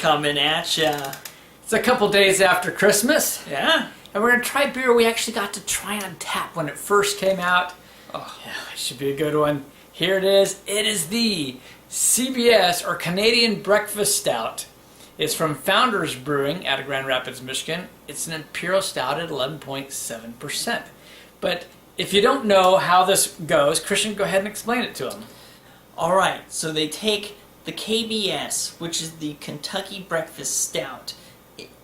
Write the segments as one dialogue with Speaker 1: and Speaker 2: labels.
Speaker 1: coming at ya.
Speaker 2: It's a couple days after Christmas.
Speaker 1: Yeah.
Speaker 2: And we're going to try beer we actually got to try on tap when it first came out. Oh, yeah, it should be a good one. Here it is. It is the CBS, or Canadian Breakfast Stout. It's from Founders Brewing out of Grand Rapids, Michigan. It's an Imperial Stout at 11.7%. But if you don't know how this goes, Christian, go ahead and explain it to them.
Speaker 1: All right, so they take the KBS, which is the Kentucky Breakfast Stout,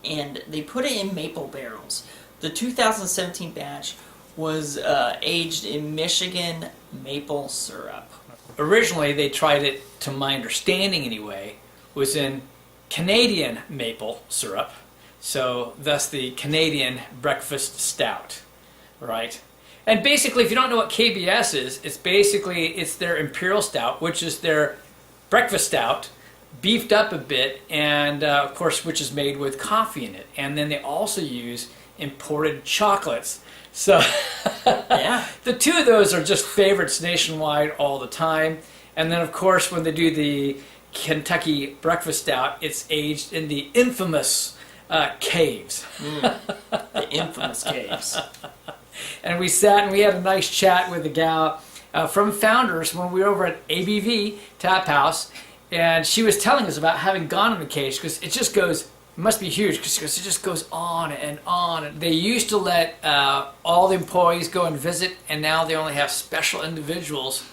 Speaker 1: and they put it in maple barrels. The 2017 batch was aged in Michigan maple syrup.
Speaker 2: Originally, they tried it, to my understanding anyway, was in Canadian maple syrup, so thus the Canadian Breakfast Stout, right? And basically, if you don't know what KBS is, it's their Imperial Stout, which is their breakfast stout, beefed up a bit, and of course, which is made with coffee in it. And then they also use imported chocolates. So
Speaker 1: Yeah.
Speaker 2: the two of those are just favorites nationwide all the time. And then, of course, when they do the Kentucky Breakfast Stout, it's aged in the infamous caves.
Speaker 1: The infamous caves.
Speaker 2: And we sat and we had a nice chat with the gal from Founders when we were over at ABV Tap House, and she was telling us about having gone in the cage because it just goes, it must be huge because it just goes on and on. They used to let all the employees go and visit, and now they only have special individuals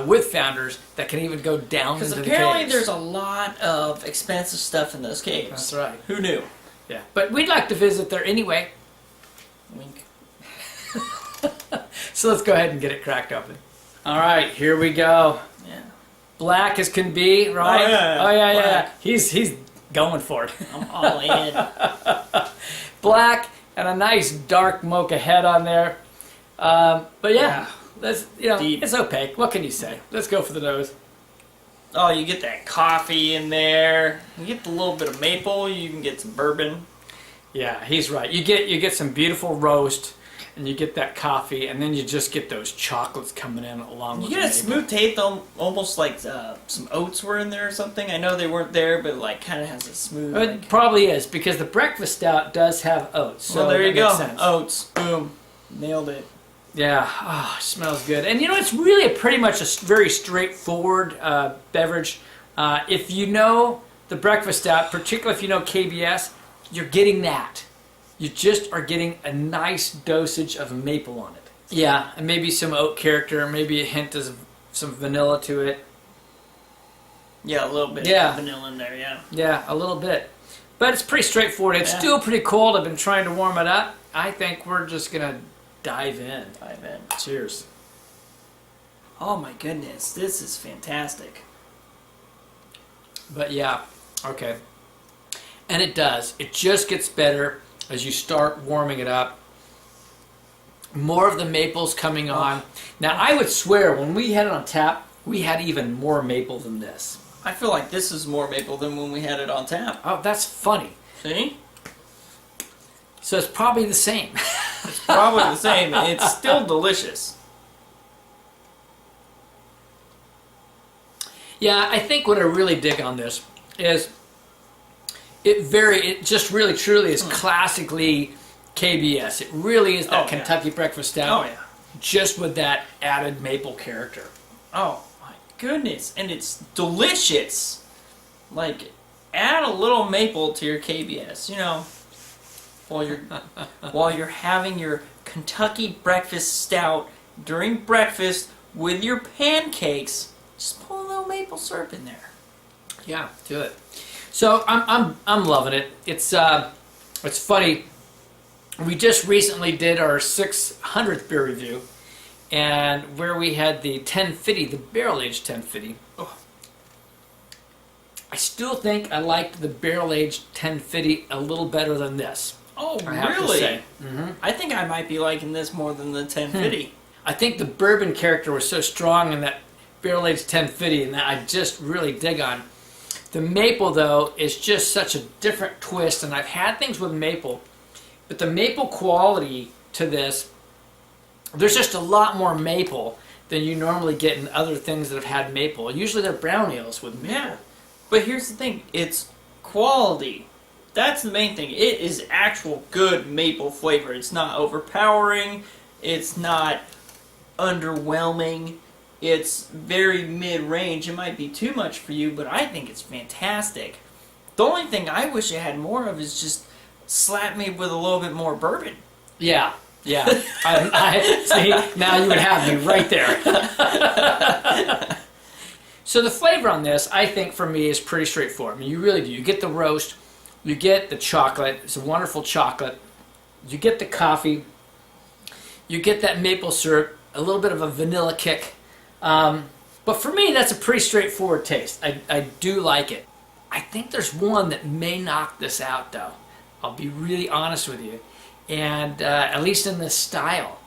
Speaker 2: with Founders that can even go down into the caves.
Speaker 1: Because apparently there's a lot of expensive stuff in those caves.
Speaker 2: That's right.
Speaker 1: Who knew?
Speaker 2: Yeah, but we'd like to visit there anyway.
Speaker 1: Wink.
Speaker 2: So let's go ahead and get it cracked open. All right, here we go.
Speaker 1: Yeah.
Speaker 2: Black as can be, right?
Speaker 1: Oh, yeah. Black.
Speaker 2: He's going for it.
Speaker 1: I'm all in.
Speaker 2: Black and a nice dark mocha head on there. But yeah, that's,
Speaker 1: Deep.
Speaker 2: it's opaque. What can you say? Let's go for the nose.
Speaker 1: Oh, you get that coffee in there. You get the little bit of maple. You can get some bourbon.
Speaker 2: Yeah, he's right. You get some beautiful roast, and you get that coffee, and then you just get those chocolates coming in along with
Speaker 1: You
Speaker 2: the
Speaker 1: get a
Speaker 2: maple.
Speaker 1: smooth taste, almost like some oats were in there or something. I know they weren't there, but like kind of has a smooth.
Speaker 2: It probably is, because the breakfast stout does have oats. So
Speaker 1: well, there you
Speaker 2: that makes
Speaker 1: go.
Speaker 2: sense.
Speaker 1: Oats. Boom. Nailed it.
Speaker 2: Yeah, it smells good. And it's really pretty much a very straightforward beverage. If you know the breakfast stout, particularly if you know KBS, you're getting that. You just are getting a nice dosage of maple on it. Yeah, and maybe some oat character, maybe a hint of some vanilla to it.
Speaker 1: Yeah, a little bit
Speaker 2: Yeah.
Speaker 1: of vanilla in there, yeah.
Speaker 2: Yeah, a little bit. But it's pretty straightforward. It's
Speaker 1: Yeah.
Speaker 2: still pretty cold. I've been trying to warm it up. I think we're just going to dive in.
Speaker 1: Dive in.
Speaker 2: Cheers.
Speaker 1: Oh my goodness, this is fantastic.
Speaker 2: But yeah, okay. And it does. It just gets better as you start warming it up. More of the maples coming on. Now, I would swear when we had it on tap, we had even more maple than this.
Speaker 1: I feel like this is more maple than when we had it on tap.
Speaker 2: Oh, that's funny.
Speaker 1: See?
Speaker 2: So it's probably the same.
Speaker 1: It's probably the same. It's still delicious.
Speaker 2: Yeah, I think what I really dig on this is it just really truly is classically KBS. It really is that
Speaker 1: Oh, yeah.
Speaker 2: Kentucky Breakfast Stout.
Speaker 1: Oh yeah.
Speaker 2: Just with that added maple character.
Speaker 1: Oh my goodness, and it's delicious. Like, add a little maple to your KBS, while you're having your Kentucky Breakfast Stout during breakfast with your pancakes. Just put a little maple syrup in there.
Speaker 2: Yeah, do it. So I'm loving it. It's funny. We just recently did our 600th beer review, and where we had the 1050, the barrel-aged 1050. Oh, I still think I liked the barrel-aged 1050 a little better than this.
Speaker 1: Oh,
Speaker 2: I have to
Speaker 1: really?
Speaker 2: say.
Speaker 1: I think I might be liking this more than the 1050.
Speaker 2: I think the bourbon character was so strong in that barrel-aged 1050, and that I just really dig on. The maple, though, is just such a different twist, and I've had things with maple, but the maple quality to this, there's just a lot more maple than you normally get in other things that have had maple. Usually they're brown ales with maple.
Speaker 1: Yeah. But here's the thing. It's quality. That's the main thing. It is actual good maple flavor. It's not overpowering. It's not underwhelming. It's very mid-range. It might be too much for you, but I think it's fantastic. The only thing I wish it had more of is just slap me with a little bit more bourbon.
Speaker 2: Yeah. I see. Now you would have me right there. So the flavor on this, I think, for me, is pretty straightforward. I mean, you really do. You get the roast, you get the chocolate. It's a wonderful chocolate. You get the coffee. You get that maple syrup, a little bit of a vanilla kick. But for me, that's a pretty straightforward taste. I do like it. I think there's one that may knock this out, though. I'll be really honest with you. And at least in this style.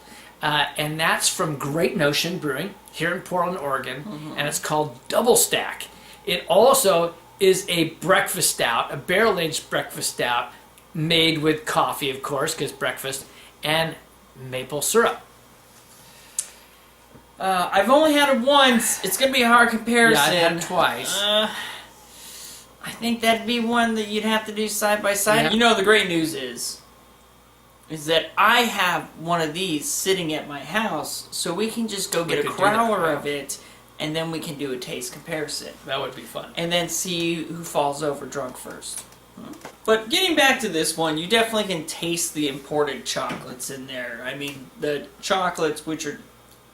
Speaker 2: And that's from Great Notion Brewing here in Portland, Oregon. And it's called Double Stack. It also is a breakfast stout, a barrel-aged breakfast stout made with coffee, of course, because breakfast, and maple syrup.
Speaker 1: I've only had it once. It's going to be a hard comparison.
Speaker 2: Yeah, I've had it twice.
Speaker 1: I think that'd be one that you'd have to do side by side.
Speaker 2: Yeah.
Speaker 1: You know, the great news is that I have one of these sitting at my house, so we can just go get a crowler of it, and then we can do a taste comparison.
Speaker 2: That would be fun.
Speaker 1: And then see who falls over drunk first. But getting back to this one, you definitely can taste the imported chocolates in there. I mean, the chocolates, which are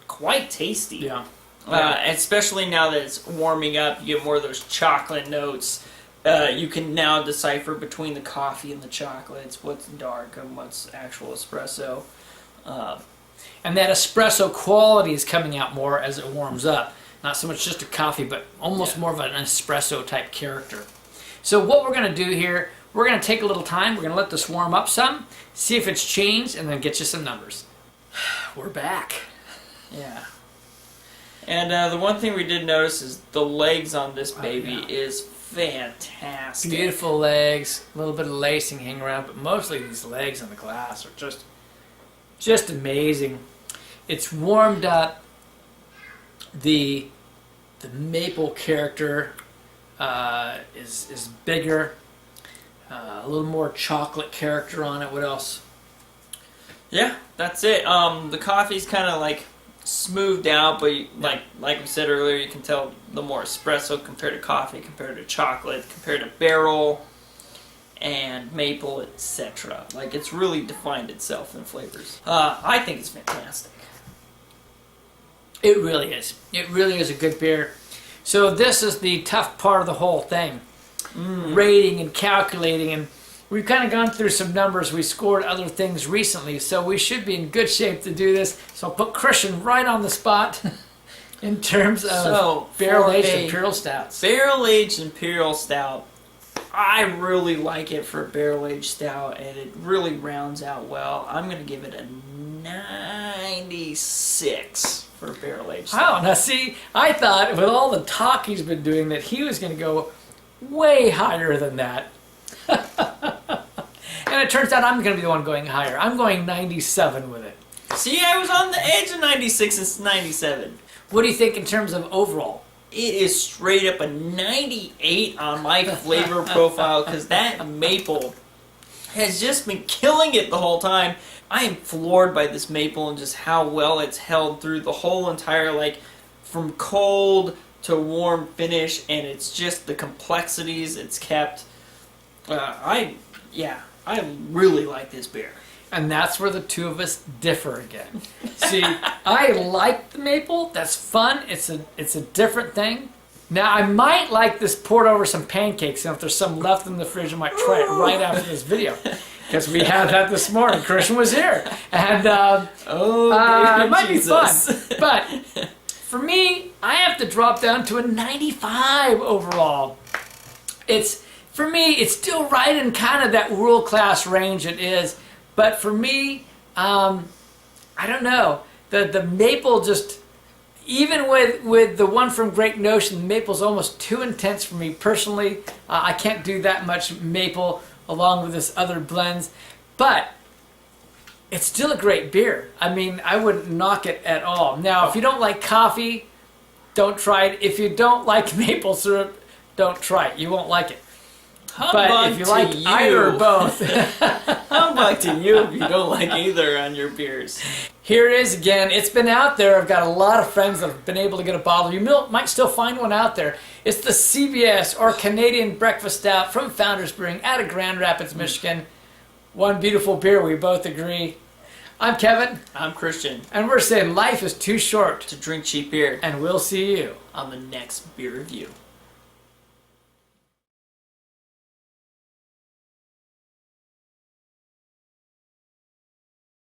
Speaker 1: quite tasty.
Speaker 2: Yeah.
Speaker 1: Especially now that it's warming up, you get more of those chocolate notes. You can now decipher between the coffee and the chocolates what's dark and what's actual espresso.
Speaker 2: And that espresso quality is coming out more as it warms up. Not so much just a coffee, but almost more of an espresso type character. So what we're going to do here, we're going to take a little time. We're going to let this warm up some, see if it's changed, and then get you some numbers. We're back.
Speaker 1: Yeah. And the one thing we did notice is the legs on this baby is fantastic.
Speaker 2: Beautiful legs, a little bit of lacing hanging around, but mostly these legs on the glass are just amazing. It's warmed up. The maple character is bigger, a little more chocolate character on it. What else?
Speaker 1: Yeah, that's it. The coffee's kind of like smoothed out, but like we said earlier, you can tell the more espresso compared to coffee, compared to chocolate, compared to barrel and maple, etc. Like, it's really defined itself in flavors. I think it's fantastic.
Speaker 2: It really is. It really is a good beer. So this is the tough part of the whole thing. Rating and calculating, and we've kind of gone through some numbers. We scored other things recently, so we should be in good shape to do this. So I'll put Christian right on the spot in terms of barrel-aged Imperial Stouts.
Speaker 1: Barrel-aged Imperial Stout, I really like it for a barrel-aged stout, and it really rounds out well. I'm going to give it a 96 for a barrel-aged stout.
Speaker 2: Oh, now see, I thought with all the talk he's been doing that he was going to go way higher than that. And it turns out I'm going to be the one going higher. I'm going 97 with it.
Speaker 1: See, I was on the edge of 96 and 97.
Speaker 2: What do you think in terms of overall?
Speaker 1: It is straight up a 98 on my flavor profile, because that maple has just been killing it the whole time. I am floored by this maple and just how well it's held through the whole entire, like, from cold to warm finish, and it's just the complexities it's kept. I really like this beer.
Speaker 2: And that's where the two of us differ again. See, I like the maple. That's fun. It's a different thing. Now, I might like this poured over some pancakes, and if there's some left in the fridge, I might try it right after this video. Because we had that this morning. Christian was here. And it might be fun. But for me, I have to drop down to a 95 overall. For me, it's still right in kind of that world-class range it is. But for me, I don't know. The maple just, even with the one from Great Notion, the maple's almost too intense for me personally. I can't do that much maple along with this other blends. But it's still a great beer. I mean, I wouldn't knock it at all. Now, if you don't like coffee, don't try it. If you don't like maple syrup, don't try it. You won't like it.
Speaker 1: Humbug
Speaker 2: if you
Speaker 1: to
Speaker 2: like
Speaker 1: you.
Speaker 2: either or both,
Speaker 1: Humbug to you if you don't like either on your beers.
Speaker 2: here it is again. It's been out there. I've got a lot of friends that have been able to get a bottle. You might still find one out there. It's the CBS, or Canadian Breakfast Stout from Founders Brewing out of Grand Rapids, Michigan. One beautiful beer, we both agree. I'm Kevin.
Speaker 1: I'm Christian.
Speaker 2: And we're saying life is too short
Speaker 1: To drink cheap beer
Speaker 2: and we'll see you
Speaker 1: on the next beer review.